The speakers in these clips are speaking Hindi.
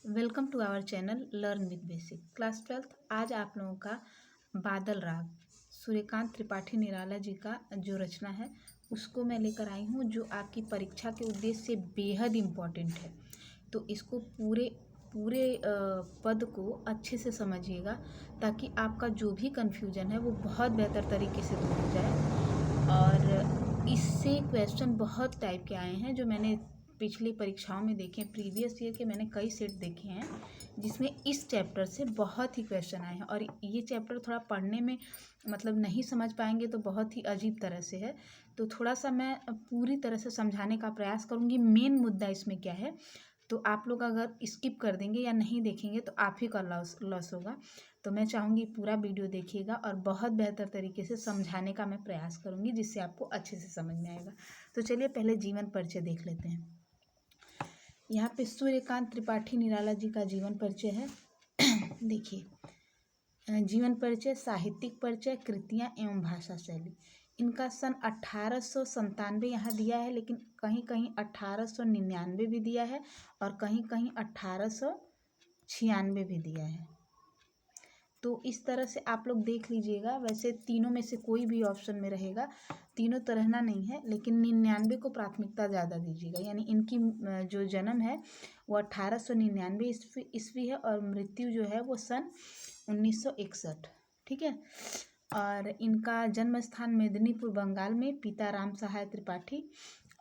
Welcome to our channel learn with basic class 12th। आज आप लोगों का बादल राग सूर्यकांत त्रिपाठी निराला जी का जो रचना है उसको मैं लेकर आई हूँ, जो आपकी परीक्षा के उद्देश्य से बेहद इम्पॉर्टेंट है। तो इसको पूरे पूरे पद को अच्छे से समझिएगा ताकि आपका जो भी कन्फ्यूजन है वो बहुत बेहतर तरीके से दूर हो जाए। और इससे क्वेश्चन बहुत टाइप के आए हैं जो मैंने पिछली परीक्षाओं में देखे हैं। प्रीवियस ईयर के मैंने कई सेट देखे हैं जिसमें इस चैप्टर से बहुत ही क्वेश्चन आए हैं। और ये चैप्टर थोड़ा पढ़ने में मतलब नहीं समझ पाएंगे तो बहुत ही अजीब तरह से है। तो थोड़ा सा मैं पूरी तरह से समझाने का प्रयास करूँगी। मेन मुद्दा इसमें क्या है, तो आप लोग अगर स्किप कर देंगे या नहीं देखेंगे तो आप ही का लॉस होगा। तो मैं चाहूँगी पूरा वीडियो देखिएगा और बहुत बेहतर तरीके से समझाने का मैं प्रयास करूँगी जिससे आपको अच्छे से समझ में आएगा। तो चलिए पहले जीवन परिचय देख लेते हैं। यहाँ पे सूर्यकांत त्रिपाठी निराला जी का जीवन परिचय है। देखिए, जीवन परिचय, साहित्यिक परिचय, कृतियाँ एवं भाषा शैली। इनका सन 1897 यहाँ दिया है, लेकिन कहीं कहीं 1899 भी दिया है और कहीं कहीं 1896 भी दिया है। तो इस तरह से आप लोग देख लीजिएगा। वैसे तीनों में से कोई भी ऑप्शन में रहेगा, तीनों तो रहना नहीं है, लेकिन 99 को प्राथमिकता ज़्यादा दीजिएगा। यानी इनकी जो जन्म है वो 1899 ईस्वी है और मृत्यु जो है वो सन 1961। ठीक है। और इनका जन्म स्थान मेदिनीपुर बंगाल में, पिता राम सहाय त्रिपाठी।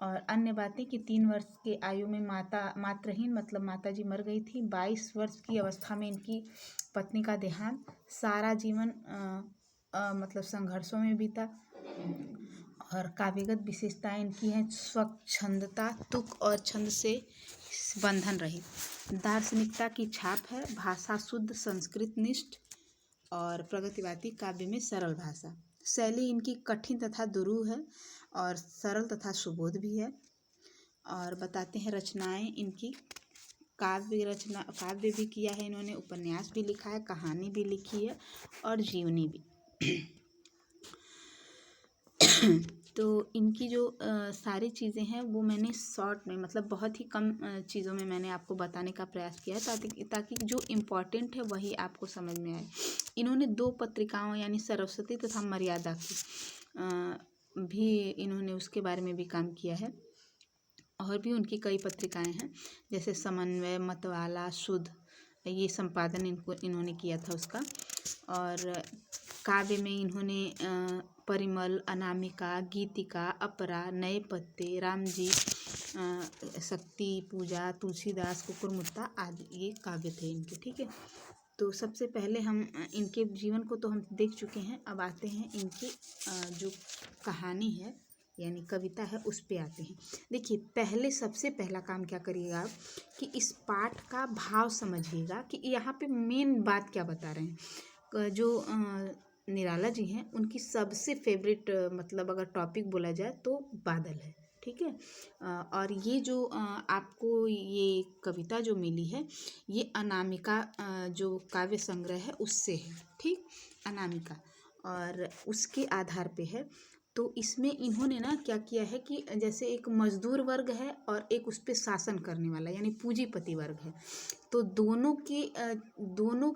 और अन्य बातें कि 3 वर्ष के आयु में मातृहीन मतलब माता जी मर गई थी। 22 वर्ष की अवस्था में इनकी पत्नी का देहांत। सारा जीवन मतलब संघर्षों में बीता। और काव्यगत विशेषताएं इनकी हैं स्वच्छंदता, तुक और छंद से बंधन रहित। दार्शनिकता की छाप है, भाषा शुद्ध संस्कृत निष्ठ और प्रगतिवादी काव्य में सरल भाषा। शैली इनकी कठिन तथा दुरूह है और सरल तथा सुबोध भी है। और बताते हैं रचनाएं इनकी। काव्य भी किया है इन्होंने, उपन्यास भी लिखा है, कहानी भी लिखी है और जीवनी भी। तो इनकी जो सारी चीज़ें हैं वो मैंने शॉर्ट में मतलब बहुत ही कम चीज़ों में मैंने आपको बताने का प्रयास किया है ताकि जो इम्पोर्टेंट है वही आपको समझ में आए। इन्होंने 2 पत्रिकाओं यानी सरस्वती तथा मर्यादा की भी इन्होंने उसके बारे में भी काम किया है। और भी उनकी कई पत्रिकाएं हैं जैसे समन्वय, मतवाला, शुद्ध, ये संपादन इन्होंने किया था उसका। और काव्य में इन्होंने परिमल, अनामिका, गीतिका, अपरा, नए पत्ते, राम जी, शक्ति पूजा, तुलसीदास, कुकुरमुत्ता आदि ये काव्य थे इनके। ठीक है। तो सबसे पहले हम इनके जीवन को तो हम देख चुके हैं। अब आते हैं इनकी जो कहानी है यानी कविता है उस पे आते हैं। देखिए, सबसे पहला काम क्या करिएगा आप कि इस पाठ का भाव समझिएगा कि यहाँ पे मेन बात क्या बता रहे हैं। जो निराला जी हैं उनकी सबसे फेवरेट मतलब अगर टॉपिक बोला जाए तो बादल है। ठीक है। और ये जो आपको ये कविता जो मिली है ये अनामिका जो काव्य संग्रह है उससे है। ठीक, अनामिका, और उसके आधार पे है। तो इसमें इन्होंने ना क्या किया है कि जैसे एक मजदूर वर्ग है और एक उस पे शासन करने वाला यानी पूंजीपति वर्ग है। तो दोनों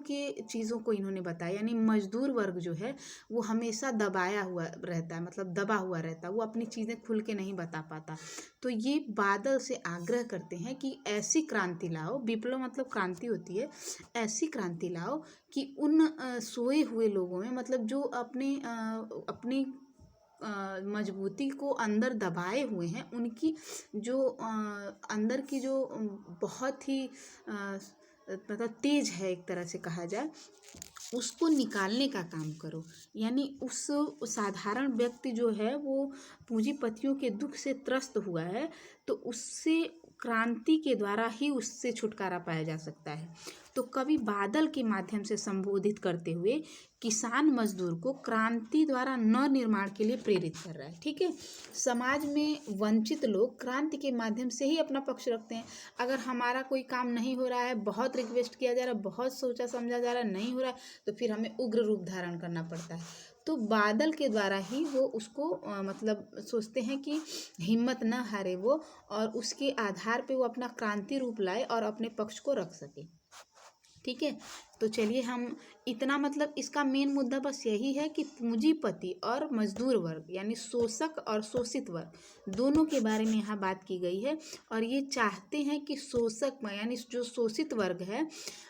के चीज़ों को इन्होंने बताया। यानी मजदूर वर्ग जो है वो हमेशा दबाया हुआ रहता है, मतलब दबा हुआ रहता है, वो अपनी चीज़ें खुल के नहीं बता पाता। तो ये बादल से आग्रह करते हैं कि ऐसी क्रांति लाओ, विप्लव मतलब क्रांति होती है, ऐसी क्रांति लाओ कि उन सोए हुए लोगों में मतलब जो अपनी मजबूती को अंदर दबाए हुए हैं, उनकी जो अंदर की जो बहुत ही मतलब तेज है एक तरह से कहा जाए, उसको निकालने का काम करो। यानी उस साधारण व्यक्ति जो है वो पूंजीपतियों के दुख से त्रस्त हुआ है, तो उससे क्रांति के द्वारा ही उससे छुटकारा पाया जा सकता है। तो कवि बादल के माध्यम से संबोधित करते हुए किसान मजदूर को क्रांति द्वारा नव निर्माण के लिए प्रेरित कर रहा है। ठीक है। समाज में वंचित लोग क्रांति के माध्यम से ही अपना पक्ष रखते हैं। अगर हमारा कोई काम नहीं हो रहा है, बहुत रिक्वेस्ट किया जा रहा है, बहुत सोचा समझा जा रहा है, नहीं हो रहा है, तो फिर हमें उग्र रूप धारण करना पड़ता है। तो बादल के द्वारा ही वो उसको मतलब सोचते हैं कि हिम्मत न हारे वो, और उसके आधार पे वो अपना क्रांति रूप लाए और अपने पक्ष को रख सके। ठीक है, तो चलिए हम इतना, मतलब इसका मेन मुद्दा बस यही है कि पूंजीपति और मजदूर वर्ग यानी शोषक और शोषित वर्ग दोनों के बारे में यहाँ बात की गई है। और ये चाहते हैं कि शोषक यानी जो शोषित वर्ग है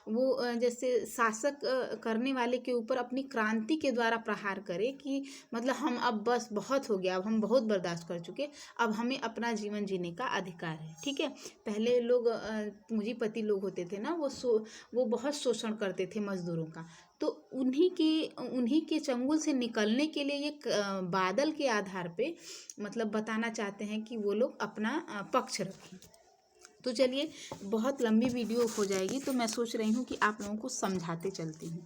वो जैसे शासक करने वाले के ऊपर अपनी क्रांति के द्वारा प्रहार करे कि मतलब हम अब बस बहुत हो गया, अब हम बहुत बर्दाश्त कर चुके, अब हमें अपना जीवन जीने का अधिकार है। ठीक है, पहले लोग पूंजीपति लोग होते थे ना, वो बहुत शोषण करते थे मजदूरों का, तो उन्हीं के चंगुल से निकलने के लिए ये बादल के आधार पे मतलब बताना चाहते हैं कि वो लोग अपना पक्ष रखें। तो चलिए, बहुत लंबी वीडियो हो जाएगी, तो मैं सोच रही हूँ कि आप लोगों को समझाते चलती हूँ।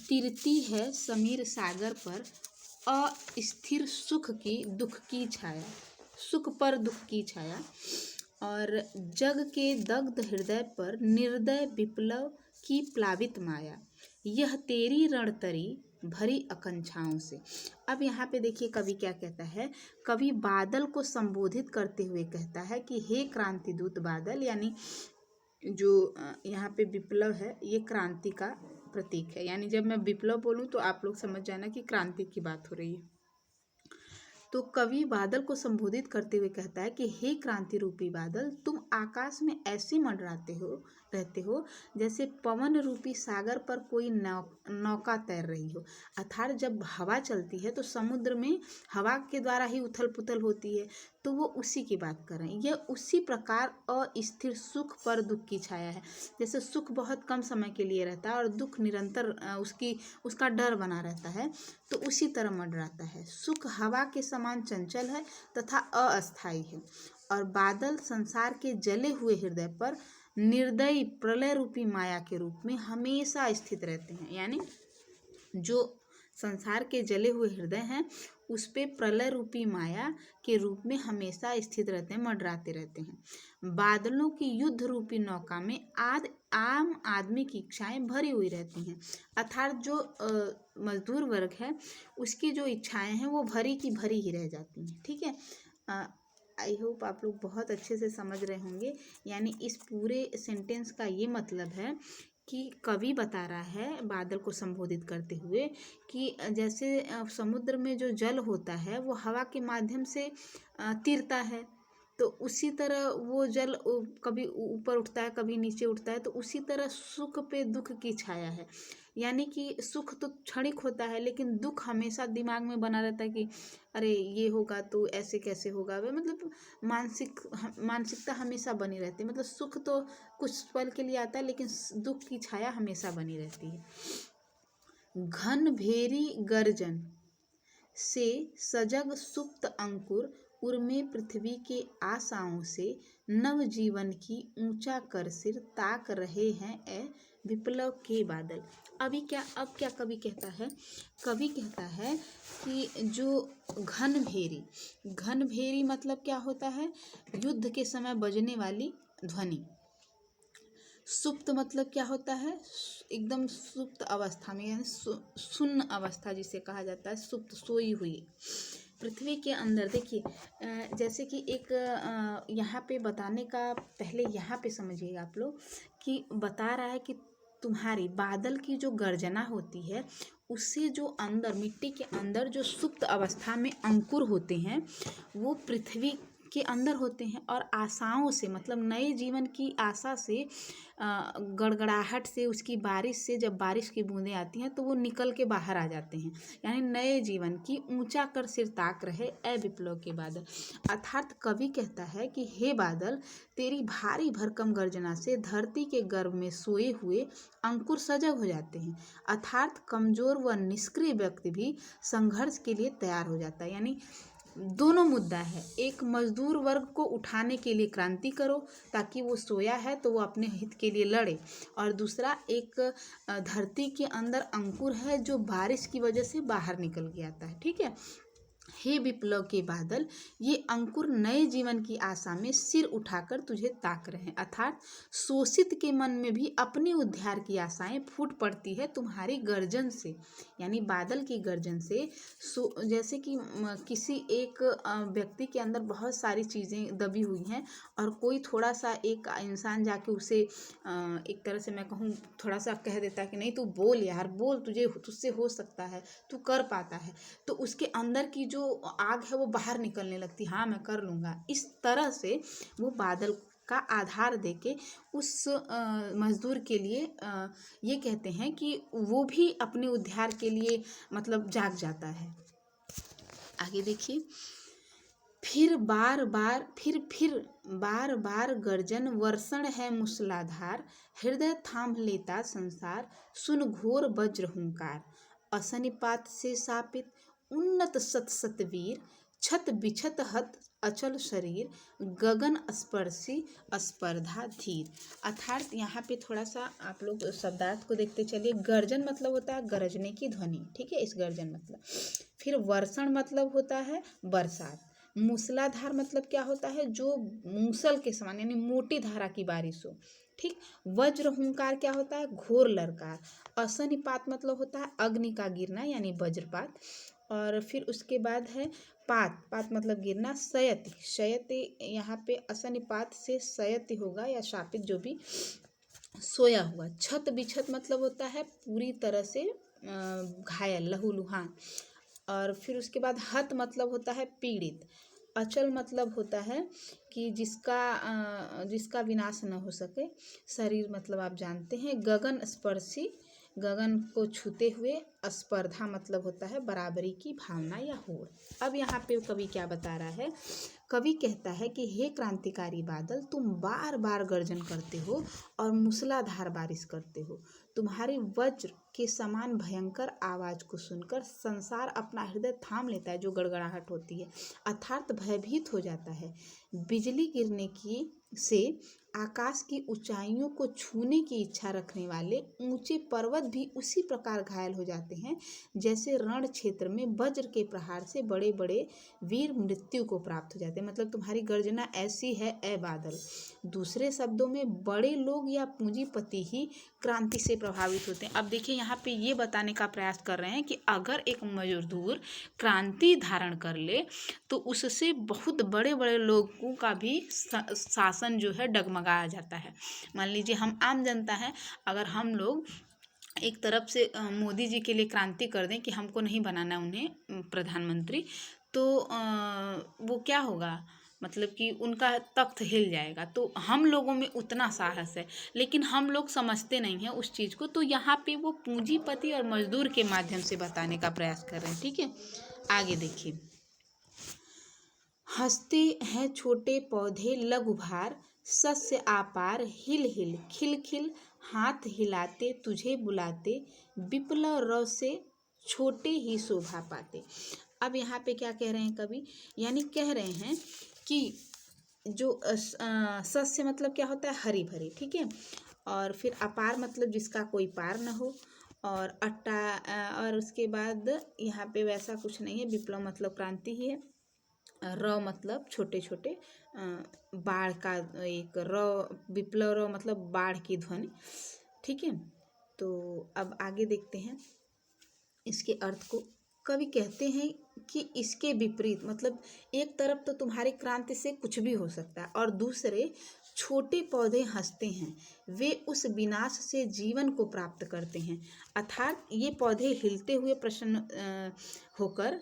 तिरती है समीर सागर पर अस्थिर सुख की दुख की छाया, सुख पर दुख की छाया, और जग के दग्ध हृदय पर निर्दय विप्लव की प्लावित माया, यह तेरी रणतरी भरी आकांक्षाओं से। अब यहाँ पे देखिए कवि क्या कहता है। कवि बादल को संबोधित करते हुए कहता है कि हे क्रांति दूत बादल, यानी जो यहाँ पे विप्लव है ये क्रांति का प्रतीक है। यानी जब मैं विप्लव बोलूँ तो आप लोग समझ जाना कि क्रांति की बात हो रही है। तो कवि बादल को संबोधित करते हुए कहता है कि हे क्रांति रूपी बादल, तुम आकाश में ऐसे मंडराते रहते हो जैसे पवन रूपी सागर पर कोई नौका तैर रही हो। अर्थात जब हवा चलती है तो समुद्र में हवा के द्वारा ही उथल पुथल होती है, तो वो उसी की बात कर रहे हैं। यह उसी प्रकार अस्थिर सुख पर दुख की छाया है। जैसे सुख बहुत कम समय के लिए रहता है और दुख निरंतर उसका डर बना रहता है, तो उसी तरह मंडराता है। सुख हवा के समान चंचल है तथा अस्थायी है, और बादल संसार के जले हुए हृदय पर निर्दयी प्रलय रूपी माया के रूप में हमेशा स्थित रहते हैं। यानी जो संसार के जले हुए हृदय हैं उस पे प्रलय रूपी माया के रूप में हमेशा स्थित रहते हैं, मंडराते रहते हैं। बादलों की युद्ध रूपी नौका में आम आदमी की इच्छाएं भरी हुई रहती हैं। अर्थात जो मजदूर वर्ग है उसकी जो इच्छाएं हैं वो भरी की भरी ही रह जाती हैं। ठीक है, आई होप आप लोग बहुत अच्छे से समझ रहे होंगे। यानी इस पूरे सेंटेंस का ये मतलब है कि कवि बता रहा है बादल को संबोधित करते हुए कि जैसे समुद्र में जो जल होता है वो हवा के माध्यम से तिरता है, तो उसी तरह वो जल कभी ऊपर उठता है कभी नीचे उठता है, तो उसी तरह सुख पे दुख की छाया है। यानी कि सुख तो क्षणिक होता है लेकिन दुख हमेशा दिमाग में बना रहता है कि अरे ये होगा तो ऐसे कैसे होगा, वे मतलब मानसिकता हमेशा बनी रहती है। मतलब सुख तो कुछ पल के लिए आता है लेकिन दुख की छाया हमेशा बनी रहती है। घन भेरी गर्जन से सजग सुप्त अंकुर उर्मे पृथ्वी के आशाओं से, नव जीवन की ऊंचा कर सिर ताक रहे हैं ए विप्लव के बादल। अब क्या कवि कहता है। कवि कहता है कि जो घन भेरी मतलब क्या होता है, युद्ध के समय बजने वाली ध्वनि। सुप्त मतलब क्या होता है, एकदम सुप्त अवस्था में, यानी शून्य अवस्था जिसे कहा जाता है, सुप्त सोई हुई। पृथ्वी के अंदर देखिए जैसे कि एक यहाँ पे बताने का पहले यहाँ पे समझिएगा आप लोग कि बता रहा है कि तुम्हारी बादल की जो गर्जना होती है उससे जो अंदर मिट्टी के अंदर जो सुप्त अवस्था में अंकुर होते हैं वो पृथ्वी के अंदर होते हैं, और आशाओं से मतलब नए जीवन की आशा से गड़गड़ाहट से उसकी बारिश से जब बारिश की बूंदें आती हैं तो वो निकल के बाहर आ जाते हैं। यानी नए जीवन की ऊंचा कर सिर ताक रहे ए विप्लव के बादल। अर्थात कवि कहता है कि हे बादल, तेरी भारी भरकम गर्जना से धरती के गर्भ में सोए हुए अंकुर सजग हो जाते हैं। अर्थात कमजोर व निष्क्रिय व्यक्ति भी संघर्ष के लिए तैयार हो जाता है। यानी दोनों मुद्दा है, एक मजदूर वर्ग को उठाने के लिए क्रांति करो ताकि वो सोया है तो वो अपने हित के लिए लड़े, और दूसरा एक धरती के अंदर अंकुर है जो बारिश की वजह से बाहर निकल के आता है। ठीक है, हे विप्लव के बादल, ये अंकुर नए जीवन की आशा में सिर उठाकर तुझे ताक रहे हैं। अर्थात शोषित के मन में भी अपने उद्धार की आशाएं फूट पड़ती है तुम्हारी गर्जन से, यानी बादल की गर्जन से। जैसे कि किसी एक व्यक्ति के अंदर बहुत सारी चीज़ें दबी हुई हैं और कोई थोड़ा सा एक इंसान जाके उसे एक तरह से मैं कहूँ थोड़ा सा कह देता है कि नहीं तू बोल यार, बोल, तुझसे हो सकता है, तू कर पाता है, तो उसके अंदर की जो आग है वो बाहर निकलने लगती, हाँ मैं कर लूँगा। इस तरह से वो बादल का आधार देके उस मजदूर के लिए ये कहते हैं कि वो भी अपने उद्धार के लिए मतलब जाग जाता है। आगे देखिए, फिर बार बार गर्जन वर्षण है मूसलाधार, हृदय थाम लेता संसार, सुन घोर वज्र हुंकार, असनिपात से सापित उन्नत सत सतवीर, छत बिछत हत अचल शरीर, गगन स्पर्शी स्पर्धा धीर। अर्थात यहाँ पे थोड़ा सा आप लोग शब्दार्थ को देखते चलिए। गर्जन मतलब होता है गरजने की ध्वनि, ठीक है, इस गर्जन मतलब। फिर वर्षण मतलब होता है बरसात। मूसलाधार मतलब क्या होता है, जो मूसल के समान यानी मोटी धारा की बारिश हो, ठीक। वज्र हुंकार क्या होता है, घोर ललकार। असनिपात मतलब होता है अग्नि का गिरना यानी वज्रपात। और फिर उसके बाद है पात मतलब गिरना। शयति, यहाँ पे असनिपात से शयति होगा या शापित, जो भी सोया हुआ। छत बिछत मतलब होता है पूरी तरह से घायल, लहूलुहान। और फिर उसके बाद हत मतलब होता है पीड़ित। अचल मतलब होता है कि जिसका विनाश न हो सके। शरीर मतलब आप जानते हैं। गगन स्पर्शी, गगन को छूते हुए। स्पर्धा मतलब होता है बराबरी की भावना या होड़। अब यहाँ पे कवि क्या बता रहा है, कवि कहता है कि हे क्रांतिकारी बादल, तुम बार बार गर्जन करते हो और मूसलाधार बारिश करते हो। तुम्हारी वज्र के समान भयंकर आवाज को सुनकर संसार अपना हृदय थाम लेता है, जो गड़गड़ाहट होती है, अर्थात भयभीत हो जाता है। बिजली गिरने की से आकाश की ऊंचाइयों को छूने की इच्छा रखने वाले ऊंचे पर्वत भी उसी प्रकार घायल हो जाते हैं, जैसे रण क्षेत्र में वज्र के प्रहार से बड़े बड़े वीर मृत्यु को प्राप्त हो जाते हैं। मतलब तुम्हारी गर्जना ऐसी है ए बादल। दूसरे शब्दों में बड़े लोग या पूंजीपति ही क्रांति से प्रभावित होते हैं। अब देखिए यहाँ पे ये बताने का प्रयास कर रहे हैं कि अगर एक मजदूर क्रांति धारण कर ले तो उससे बहुत बड़े बड़े लोगों का भी शासन जो है डगमगाया जाता है। मान लीजिए हम आम जनता हैं, अगर हम लोग एक तरफ से मोदी जी के लिए क्रांति कर दें कि हमको नहीं बनाना उन्हें प्रधानमंत्री, तो वो क्या होगा, मतलब कि उनका तख्त हिल जाएगा। तो हम लोगों में उतना साहस है, लेकिन हम लोग समझते नहीं हैं उस चीज़ को। तो यहाँ पे वो पूंजीपति और मजदूर के माध्यम से बताने का प्रयास कर रहे हैं, ठीक है। आगे देखिए, हंसते हैं छोटे पौधे लघु भार, सस्य आपार हिल हिल खिल खिल, हाथ हिलाते तुझे बुलाते, विप्लव रव से छोटे ही शोभा पाते। अब यहाँ पे क्या कह रहे हैं कवि, यानी कह रहे हैं कि जो सस्य मतलब क्या होता है, हरी भरी, ठीक है। और फिर अपार मतलब जिसका कोई पार न हो। और और उसके बाद यहाँ पे वैसा कुछ नहीं है, विप्लव मतलब क्रांति ही है। र मतलब छोटे छोटे, बाढ़ का एक विप्लव र मतलब बाढ़ की ध्वनि, ठीक है। तो अब आगे देखते हैं इसके अर्थ को। कवि कहते हैं कि इसके विपरीत, मतलब एक तरफ तो तुम्हारी क्रांति से कुछ भी हो सकता है और दूसरे छोटे पौधे हंसते हैं, वे उस विनाश से जीवन को प्राप्त करते हैं। अर्थात ये पौधे हिलते हुए प्रसन्न होकर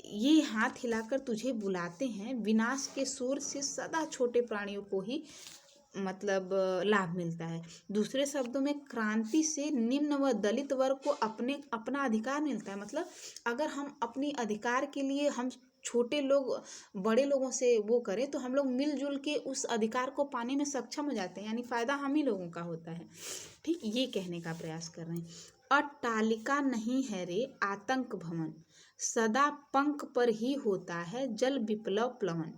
ये हाथ हिलाकर तुझे बुलाते हैं। विनाश के शोर से सदा छोटे प्राणियों को ही मतलब लाभ मिलता है। दूसरे शब्दों में क्रांति से निम्न व दलित वर्ग को अपना अधिकार मिलता है। मतलब अगर हम अपनी अधिकार के लिए हम छोटे लोग बड़े लोगों से वो करें तो हम लोग मिलजुल के उस अधिकार को पाने में सक्षम हो जाते हैं, यानी फायदा हम ही लोगों का होता है, ठीक। ये कहने का प्रयास कर रहे हैं। अट्टालिका नहीं है रे आतंक भवन, सदा पंख पर ही होता है जल विप्लव प्लवन,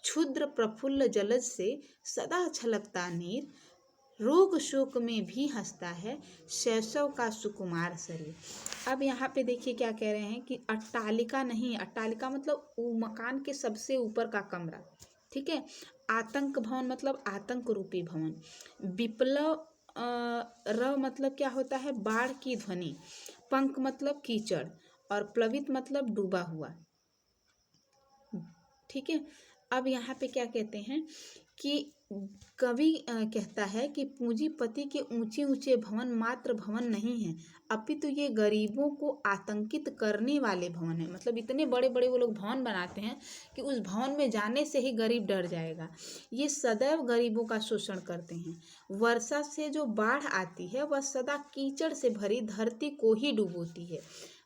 क्षुद्र प्रफुल्ल जलज से सदा छलकता नीर, रोग शोक में भी हंसता है शैशव का सुकुमार शरीर। अब यहाँ पे देखिए क्या कह रहे हैं कि अट्टालिका नहीं, अट्टालिका मतलब मकान के सबसे ऊपर का कमरा, ठीक है। आतंक भवन मतलब आतंक रूपी भवन। विप्लव र मतलब क्या होता है, बाढ़ की ध्वनि। पंख मतलब कीचड़, और प्लवित मतलब डूबा हुआ, ठीक है। अब यहाँ पे क्या कहते हैं कि कवि कहता है कि पूंजीपति के ऊंचे ऊंचे भवन मात्र भवन नहीं है, अपितु ये गरीबों को आतंकित करने वाले भवन है। मतलब इतने बड़े बड़े वो लोग भवन बनाते हैं कि उस भवन में जाने से ही गरीब डर जाएगा। ये सदैव गरीबों का शोषण करते हैं। वर्षा से जो बाढ़ आती है वह सदा कीचड़ से भरी धरती को ही डुबोती है।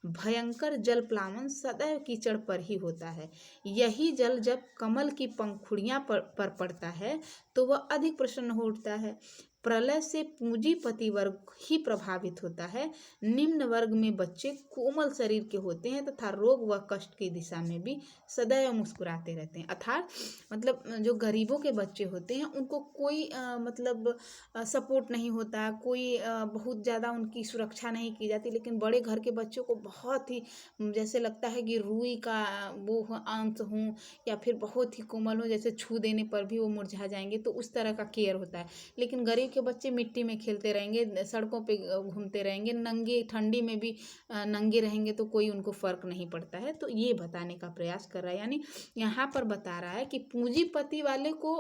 भयंकर जल प्लावन सदैव कीचड़ पर ही होता है। यही जल जब कमल की पंखुड़ियां पर पड़ता है तो वह अधिक प्रसन्न हो उठता है। प्रलय से पूंजीपति वर्ग ही प्रभावित होता है। निम्न वर्ग में बच्चे कोमल शरीर के होते हैं तथा रोग व कष्ट की दिशा में भी सदैव मुस्कुराते रहते हैं। अर्थात मतलब जो गरीबों के बच्चे होते हैं उनको कोई मतलब सपोर्ट नहीं होता, कोई बहुत ज़्यादा उनकी सुरक्षा नहीं की जाती। लेकिन बड़े घर के बच्चों को बहुत ही जैसे लगता है कि रुई का वो अंश हूँ या फिर बहुत ही कोमल हो, जैसे छू देने पर भी वो मुरझा जाएंगे, तो उस तरह का केयर होता है। लेकिन गरीब के बच्चे मिट्टी में खेलते रहेंगे, सड़कों पे घूमते रहेंगे, नंगे ठंडी में भी नंगे रहेंगे तो कोई उनको फर्क नहीं पड़ता है। तो ये बताने का प्रयास कर रहा है, यानी यहाँ पर बता रहा है कि पूंजीपति वाले को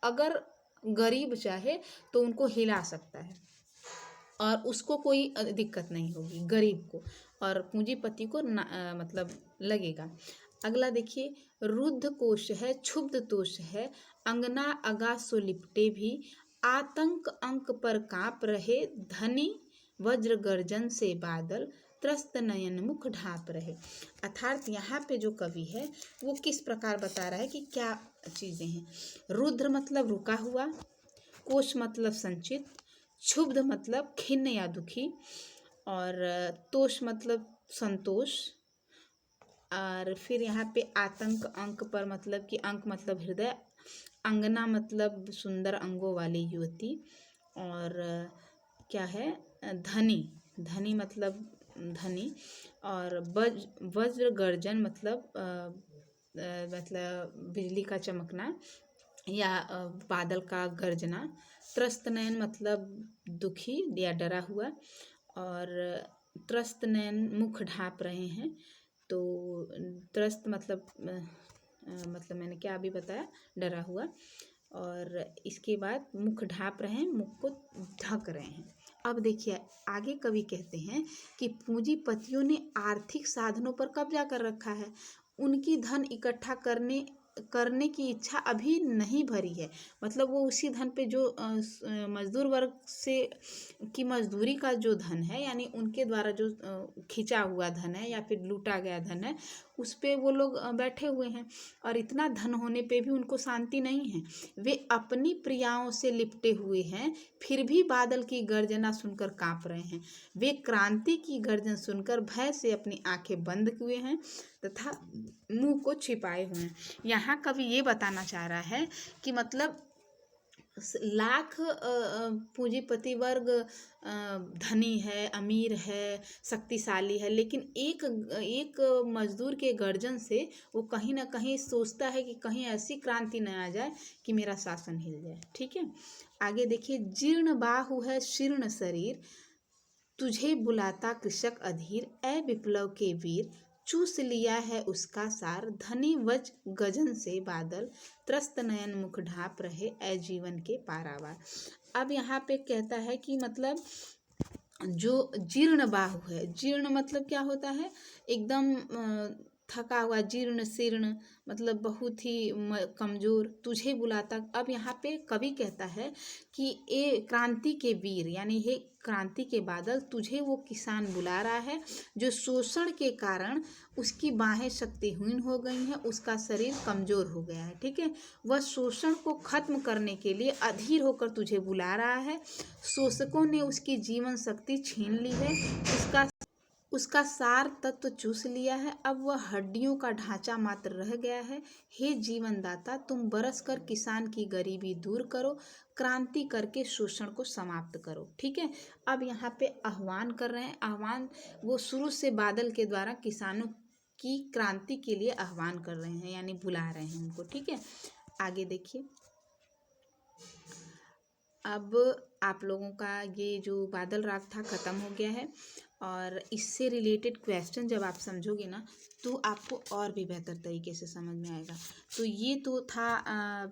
अगर गरीब चाहे तो उनको हिला सकता है और उसको कोई दिक्कत नहीं होगी गरीब को, और पूंजीपति को मतलब लगेगा। अगला देखिए, रुद्ध कोश है क्षुब्ध तोष है, अंगना अगा सो लिपटे भी, आतंक अंक पर कांप रहे, धनी वज्र गर्जन से बादल, त्रस्त नयन मुख ढाप रहे। अर्थात यहाँ पे जो कवि है वो किस प्रकार बता रहा है कि क्या चीज़ें हैं। रुद्र मतलब रुका हुआ, कोश मतलब संचित, क्षुब्ध मतलब खिन्न या दुखी, और तोष मतलब संतोष, और फिर यहाँ पे आतंक अंक पर मतलब कि अंक मतलब हृदय, अंगना मतलब सुंदर अंगों वाली युवती, और क्या है धनी, धनी मतलब धनी, और वज्र गर्जन मतलब बिजली का चमकना या बादल का गरजना, त्रस्त नयन मतलब दुखी या डरा हुआ, और त्रस्त नयन मुख ढाप रहे हैं। तो त्रस्त मतलब मैंने क्या अभी बताया, डरा हुआ, और इसके बाद मुख ढाप रहे हैं, मुख को ढक रहे हैं। अब देखिए आगे कवि कहते हैं कि पूंजीपतियों ने आर्थिक साधनों पर कब्जा कर रखा है, उनकी धन इकट्ठा करने की इच्छा अभी नहीं भरी है। मतलब वो उसी धन पे जो मजदूर वर्ग से की मजदूरी का जो धन है, यानी उनके द्वारा जो खिंचा हुआ धन है या फिर लूटा गया धन है, उस पे वो लोग बैठे हुए हैं, और इतना धन होने पे भी उनको शांति नहीं है। वे अपनी प्रियाओं से लिपटे हुए हैं, फिर भी बादल की गर्जना सुनकर कांप रहे हैं। वे क्रांति की गर्जन सुनकर भय से अपनी आंखें बंद हुए हैं तथा मुंह को छिपाए हुए हैं। यहाँ कवि ये बताना चाह रहा है कि मतलब लाख पूंजीपति वर्ग धनी है, अमीर है, शक्तिशाली है, लेकिन एक मजदूर के गर्जन से वो कहीं ना कहीं सोचता है कि कहीं ऐसी क्रांति न आ जाए कि मेरा शासन हिल जाए। ठीक है, आगे देखिए, जीर्ण बाहु है शीर्ण शरीर, तुझे बुलाता कृषक अधीर, ए विप्लव के वीर, चूस लिया है उसका सार, धनी वज गजन से बादल, त्रस्त नयन मुख ढाप रहे, ए जीवन के पारावार। अब यहाँ पे कहता है कि मतलब जो जीर्ण बाहु है, जीर्ण मतलब क्या होता है, एकदम थका हुआ, जीर्ण शीर्ण मतलब बहुत ही कमजोर, तुझे बुलाता। अब यहाँ पे कवि कहता है कि ये क्रांति के वीर, यानी हे क्रांति के बादल, तुझे वो किसान बुला रहा है जो शोषण के कारण उसकी बाहें शक्तिहीन हो गई हैं, उसका शरीर कमजोर हो गया है। ठीक है, वह शोषण को खत्म करने के लिए अधीर होकर तुझे बुला रहा है। शोषकों ने उसकी जीवन शक्ति छीन ली है, उसका सार तत्व चूस लिया है, अब वह हड्डियों का ढांचा मात्र रह गया है। हे जीवन दाता, तुम बरस कर किसान की गरीबी दूर करो, क्रांति करके शोषण को समाप्त करो। ठीक है, अब यहाँ पे आह्वान कर रहे हैं, आह्वान वो शुरू से बादल के द्वारा किसानों की क्रांति के लिए आह्वान कर रहे हैं, यानी बुला रहे हैं उनको। ठीक है, आगे देखिए। अब आप लोगों का ये जो बादल राग था ख़त्म हो गया है, और इससे रिलेटेड क्वेश्चन जब आप समझोगे ना तो आपको और भी बेहतर तरीके से समझ में आएगा। तो ये तो था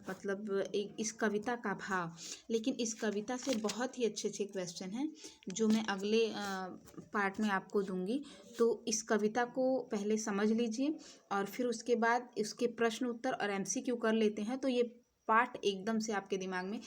मतलब एक इस कविता का भाव, लेकिन इस कविता से बहुत ही अच्छे अच्छे क्वेश्चन हैं जो मैं अगले पार्ट में आपको दूंगी। तो इस कविता को पहले समझ लीजिए, और फिर उसके बाद इसके प्रश्न उत्तर और एमसीक्यू कर लेते हैं। तो ये पार्ट एकदम से आपके दिमाग में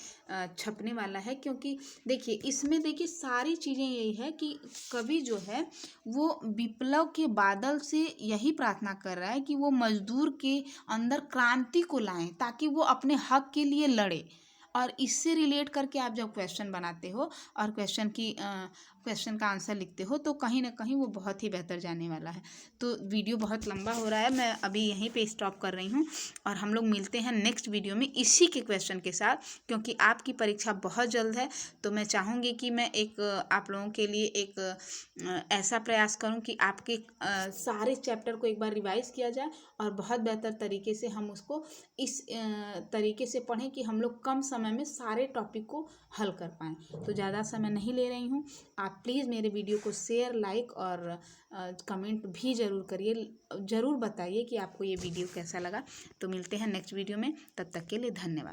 छपने वाला है, क्योंकि देखिए इसमें देखिए सारी चीज़ें यही है कि कवि जो है वो विप्लव के बादल से यही प्रार्थना कर रहा है कि वो मजदूर के अंदर क्रांति को लाएं, ताकि वो अपने हक के लिए लड़े। और इससे रिलेट करके आप जब क्वेश्चन बनाते हो और क्वेश्चन का आंसर लिखते हो तो कहीं ना कहीं वो बहुत ही बेहतर जाने वाला है। तो वीडियो बहुत लंबा हो रहा है, मैं अभी यहीं पे स्टॉप कर रही हूँ, और हम लोग मिलते हैं नेक्स्ट वीडियो में इसी के क्वेश्चन के साथ, क्योंकि आपकी परीक्षा बहुत जल्द है। तो मैं चाहूँगी कि मैं एक आप लोगों के लिए एक ऐसा प्रयास करूँ कि आपके सारे चैप्टर को एक बार रिवाइज किया जाए, और बहुत बेहतर तरीके से हम उसको इस तरीके से पढ़ें कि हम लोग कम समय में सारे टॉपिक को हल कर पाएँ। तो ज़्यादा समय नहीं ले रही हूँ, आप प्लीज़ मेरे वीडियो को शेयर, लाइक और कमेंट भी ज़रूर करिए, ज़रूर बताइए कि आपको ये वीडियो कैसा लगा। तो मिलते हैं नेक्स्ट वीडियो में, तब तक के लिए धन्यवाद।